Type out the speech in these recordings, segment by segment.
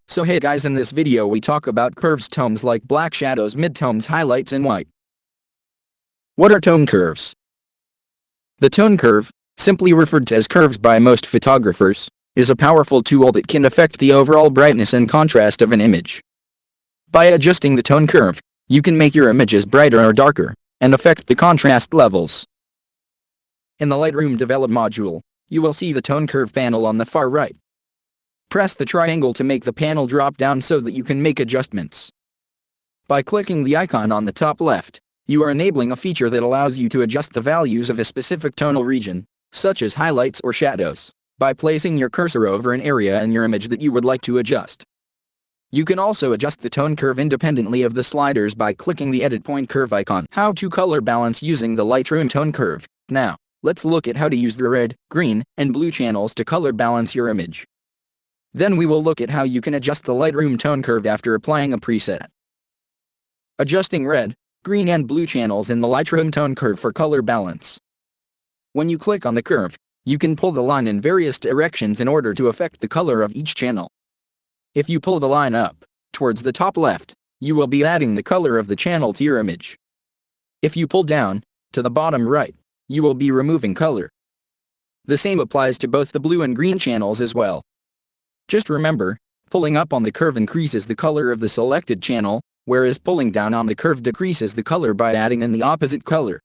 So hey guys, in this video we talk about curves, tones like black shadows, midtones, highlights and white. What are tone curves? The tone curve, simply referred to as curves by most photographers, is a powerful tool that can affect the overall brightness and contrast of an image. By adjusting the tone curve, you can make your images brighter or darker, and affect the contrast levels. In the Lightroom Develop module, you will see the tone curve panel on the far right. Press the triangle to make the panel drop down so that you can make adjustments. By clicking the icon on the top left, you are enabling a feature that allows you to adjust the values of a specific tonal region, such as highlights or shadows, by placing your cursor over an area in your image that you would like to adjust. You can also adjust the tone curve independently of the sliders by clicking the Edit Point Curve icon. How to color balance using the Lightroom Tone Curve. Now, let's look at how to use the red, green, and blue channels to color balance your image. Then we will look at how you can adjust the Lightroom Tone Curve after applying a preset. Adjusting red, green and blue channels in the Lightroom Tone Curve for color balance. When you click on the curve, you can pull the line in various directions in order to affect the color of each channel. If you pull the line up, towards the top left, you will be adding the color of the channel to your image. If you pull down, to the bottom right, you will be removing color. The same applies to both the blue and green channels as well. Just remember, pulling up on the curve increases the color of the selected channel, whereas pulling down on the curve decreases the color by adding in the opposite color.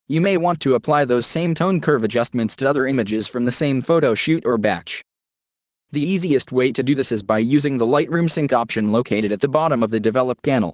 You may want to apply those same tone curve adjustments to other images from the same photo shoot or batch. The easiest way to do this is by using the Lightroom Sync option located at the bottom of the Develop panel.